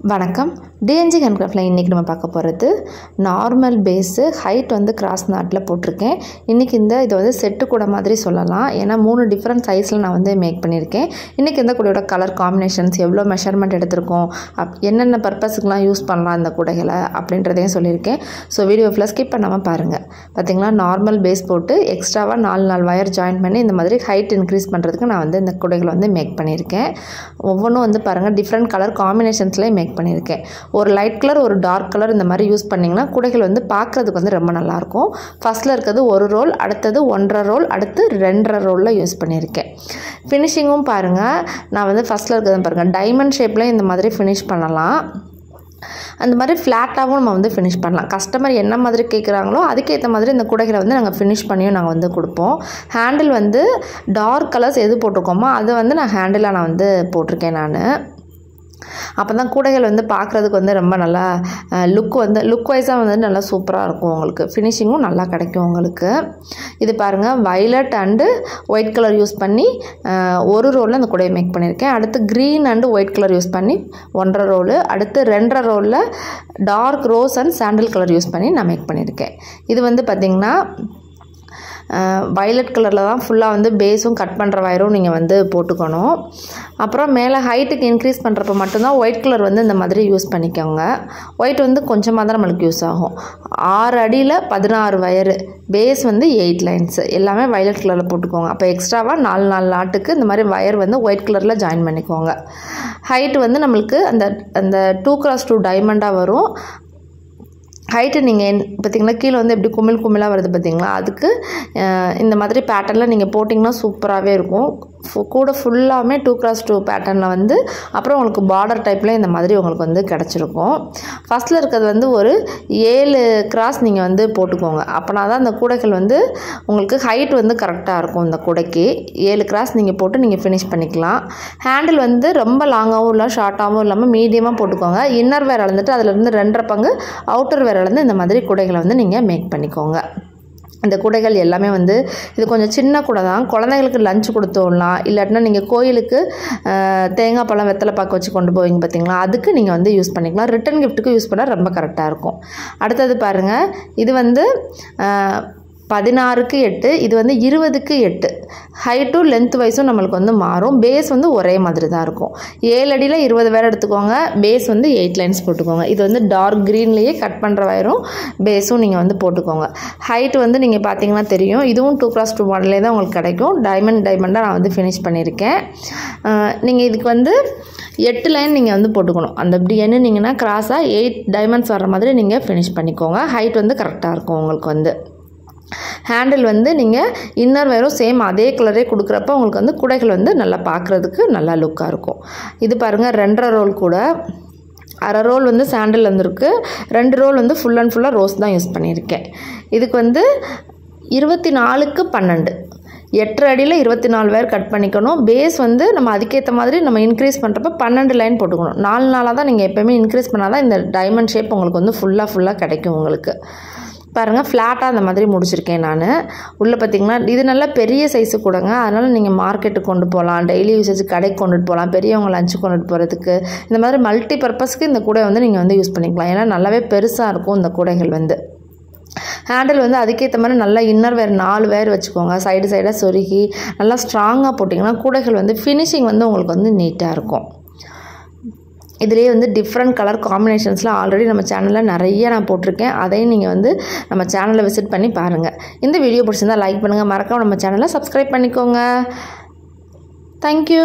வணக்கம். டிஎன்ஜி ஹேண்ட்கிராஃப்டில் இன்றைக்கி நம்ம பார்க்க போகிறது நார்மல் பேஸு ஹைட் வந்து கிராஸ் நாட்டில் போட்டிருக்கேன். இன்றைக்கி இதை வந்து செட்டு கூட மாதிரி சொல்லலாம். ஏன்னா 3 டிஃப்ரெண்ட் சைஸில் நான் வந்து மேக் பண்ணியிருக்கேன். இன்றைக்கி இந்த கூடையோட கலர் காம்பினேஷன்ஸ், எவ்வளோ மெஷர்மெண்ட் எடுத்திருக்கோம், என்னென்ன பர்பஸுக்கெலாம் யூஸ் பண்ணலாம் இந்த கூடைகளை அப்படின்றதையும் சொல்லியிருக்கேன். ஸோ வீடியோ ஃபுல்லாக ஸ்கிப் பண்ணாமல் பாருங்கள். பார்த்திங்களா, நார்மல் பேஸ் போட்டு எக்ஸ்ட்ராவாக 4 வயர் ஜாயின் பண்ணி இந்த மாதிரி ஹைட் இன்க்ரீஸ் பண்ணுறதுக்கு நான் வந்து இந்த கூடைகளை வந்து மேக் பண்ணியிருக்கேன். ஒவ்வொன்றும் வந்து பாருங்கள், டிஃப்ரெண்ட் கலர் காம்பினேஷன்ஸ்லேயே மேக் பண்ணியிருக்கேன். ஒரு லைட் கலர், ஒரு டார்க் கலர் இந்த மாதிரி யூஸ் பண்ணிங்கன்னா கூடைகள் வந்து பார்க்குறதுக்கு வந்து ரொம்ப நல்லாயிருக்கும். ஃபஸ்ட்டில் இருக்கிறது 1 ரோல், அடுத்தது 1.5 ரோல், அடுத்து 2.5 ரோலில் யூஸ் பண்ணியிருக்கேன். ஃபினிஷிங்கும் பாருங்கள், நான் வந்து ஃபஸ்ட்டில் இருக்கிறது பாருங்கள், டைமண்ட் ஷேப்பில் இந்த மாதிரி ஃபினிஷ் பண்ணலாம். அந்த மாதிரி ஃப்ளாட்டாகவும் நம்ம வந்து ஃபினிஷ் பண்ணலாம். கஸ்டமர் என்ன மாதிரி கேட்குறாங்களோ அதுக்கேற்ற மாதிரி இந்த கூடைகளை வந்து நாங்கள் ஃபினிஷ் பண்ணியும் நாங்கள் வந்து கொடுப்போம். ஹேண்டில் வந்து டார்க் கலர்ஸ் எது போட்டிருக்கோமோ அதை வந்து நான் ஹேண்டிலாக நான் வந்து போட்டிருக்கேன். நான் அப்போ தான் கூடைகள் வந்து பார்க்குறதுக்கு வந்து ரொம்ப நல்லா லுக் வைஸாக வந்து நல்லா சூப்பராக இருக்கும். உங்களுக்கு ஃபினிஷிங்கும் நல்லா கிடைக்கும் உங்களுக்கு. இது பாருங்கள், violet and white colour use பண்ணி 1 ரோலில் அந்த கூடையை மேக் பண்ணியிருக்கேன். அடுத்து green and white colour use பண்ணி 1.5 ரோலு, அடுத்து 2.5 ரோலில் dark rose and sandal colour use பண்ணி நான் மேக் பண்ணியிருக்கேன். இது வந்து பார்த்திங்கன்னா வயலட் கலரில் தான் ஃபுல்லாக வந்து பேஸும் கட் பண்ணுற வயரும் நீங்கள் வந்து போட்டுக்கணும். அப்புறம் மேலே ஹைட்டுக்கு இன்க்ரீஸ் பண்ணுறப்ப மட்டும்தான் ஒயிட் கலர் வந்து இந்த மாதிரி யூஸ் பண்ணிக்கோங்க. ஒயிட் வந்து கொஞ்சமாக தான் நம்மளுக்கு யூஸ் ஆகும். 6 அடியில் 16 வயரு, பேஸ் வந்து 8 லைன்ஸு எல்லாமே வயலட் கலரில் போட்டுக்கோங்க. அப்போ எக்ஸ்ட்ராவாக 4 நாட்டுக்கு இந்த மாதிரி வயர் வந்து ஒயிட் கலரில் ஜாயின் பண்ணிக்கோங்க. ஹைட் வந்து நம்மளுக்கு அந்த 2x2 டைமண்டாக வரும். ஹைட்டு நீங்கள் பார்த்திங்கன்னா கீழே வந்து எப்படி குமிழாக வருது பார்த்திங்களா, அதுக்கு இந்த மாதிரி பேட்டர்னில் நீங்கள் போட்டிங்கன்னா சூப்பராகவே இருக்கும். கூட ஃபுல்லாமே 2x2 பேட்டர்னில் வந்து அப்புறம் உங்களுக்கு பார்டர் டைப்பில் இந்த மாதிரி உங்களுக்கு வந்து கிடச்சிருக்கும். ஃபஸ்ட்டில் இருக்கிறது வந்து ஒரு 7 கிராஸ் நீங்கள் வந்து போட்டுக்கோங்க. அப்போனா தான் அந்த கூடைகள் வந்து உங்களுக்கு ஹைட் வந்து கரெக்டாக இருக்கும். இந்த கூடைக்கு 7 கிராஸ் நீங்கள் போட்டு நீங்கள் ஃபினிஷ் பண்ணிக்கலாம். ஹேண்டில் வந்து ரொம்ப லாங்காகவும் இல்லை, ஷார்ட்டாகவும் இல்லாமல் மீடியமாக போட்டுக்கோங்க. இன்னர் வேர் அளந்துட்டு அதிலிருந்து 2.5 பங்கு அவுட்டர் வேர் அளந்து இந்த மாதிரி கூடைகளை வந்து நீங்கள் மேக் பண்ணிக்கோங்க. இந்த கூடைகள் எல்லாமே வந்து இது கொஞ்சம் சின்ன கூடை தான். குழந்தைங்களுக்கு லஞ்ச் கொடுத்து விடலாம். இல்லாட்டினா நீங்கள் கோயிலுக்கு தேங்காய் பழம் வெத்தலை பாக்கு வச்சு கொண்டு போவீங்க பார்த்திங்களா, அதுக்கு நீங்கள் வந்து யூஸ் பண்ணிக்கலாம். ரிட்டன் கிஃப்ட்டுக்கு யூஸ் பண்ணால் ரொம்ப கரெக்டாக இருக்கும். அடுத்தது பாருங்கள், இது வந்து 16க்கு 8, இது வந்து 20க்கு 8. ஹைட்டும் லென்த் வைஸும் நம்மளுக்கு வந்து மாறும். பேஸ் வந்து ஒரே மாதிரி தான் இருக்கும். 7 அடியில் 20 வேர் எடுத்துக்கோங்க. பேஸ் வந்து 8 லைன்ஸ் போட்டுக்கோங்க. இது வந்து டார்க் க்ரீன்லேயே கட் பண்ணுற வயரும் பேஸும் நீங்கள் வந்து போட்டுக்கோங்க. ஹைட் வந்து நீங்கள் பார்த்தீங்கன்னா தெரியும், இதுவும் 2x2 மாடலே தான் உங்களுக்கு கிடைக்கும். டைமண்டாக நான் வந்து ஃபினிஷ் பண்ணியிருக்கேன். நீங்கள் இதுக்கு வந்து 8 லைன் நீங்கள் வந்து போட்டுக்கணும். அந்த இப்படி என்னன்னீங்கன்னா கிராஸாக 8 டைமண்ட்ஸ் வர்ற மாதிரி நீங்கள் ஃபினிஷ் பண்ணிக்கோங்க. ஹைட் வந்து கரெக்டாக இருக்கும் உங்களுக்கு வந்து. ஹேண்டில் வந்து நீங்கள் இன்னர் வேரும் சேம் அதே கலரே கொடுக்குறப்ப உங்களுக்கு வந்து கூடைகள் வந்து நல்லா பார்க்குறதுக்கு நல்லா லுக்காக இருக்கும். இது பாருங்கள், 2.5 ரோல் கூட, 1/2 ரோல் வந்து சாண்டில் வந்துருக்கு, 2 ரோல் வந்து ஃபுல் அண்ட் ஃபுல்லாக ரோஸ் தான் யூஸ் பண்ணியிருக்கேன். இதுக்கு வந்து 24க்கு 12, 8 அடியில் 24 வேர் கட் பண்ணிக்கணும். பேஸ் வந்து நம்ம அதுக்கேற்ற மாதிரி நம்ம இன்க்ரீஸ் பண்ணுறப்ப 12 லைன் போட்டுக்கணும். 4 நாளாக தான் நீங்கள் எப்போயுமே இன்க்ரீஸ் பண்ணால் தான் இந்த டைமண்ட் ஷேப் உங்களுக்கு வந்து ஃபுல்லாக கிடைக்கும் உங்களுக்கு. பாருங்கள், ஃப்ளாட்டாக அந்த மாதிரி முடிச்சிருக்கேன் நான். உள்ளே பார்த்திங்கன்னா இது நல்லா பெரிய சைஸு கூடங்க. அதனால் நீங்கள் மார்க்கெட்டுக்கு கொண்டு போகலாம், டெய்லி யூசேஜ் கடைக்கு கொண்டுட்டு போகலாம், பெரியவங்க லஞ்சு கொண்டுட்டு போகிறதுக்கு, இந்த மாதிரி மல்டி பர்பஸ்க்கு இந்த கூடை வந்து நீங்கள் வந்து யூஸ் பண்ணிக்கலாம். ஏன்னா நல்லாவே பெருசாக இருக்கும் இந்த கூடைகள் வந்து. ஹேண்டில் வந்து அதுக்கேற்ற மாதிரி நல்லா இன்னர் வேர் 4 வேர் வச்சுக்கோங்க. சைடாக சொருகி நல்லா ஸ்ட்ராங்காக போட்டிங்கன்னா கூடைகள் வந்து ஃபினிஷிங் வந்து உங்களுக்கு வந்து நீட்டாக இருக்கும். இதிலே வந்து டிஃப்ரெண்ட் கலர் காம்பினேஷன்ஸில் ஆல்ரெடி நம்ம சேனலில் நிறைய நான் போட்டிருக்கேன். அதையும் நீங்கள் வந்து நம்ம சேனலை விசிட் பண்ணி பாருங்கள். இந்த வீடியோ பிடிச்சிருந்தால் லைக் பண்ணுங்கள், மறக்காம நம்ம சேனலை சப்ஸ்கிரைப் பண்ணிக்கோங்க. தேங்க்யூ.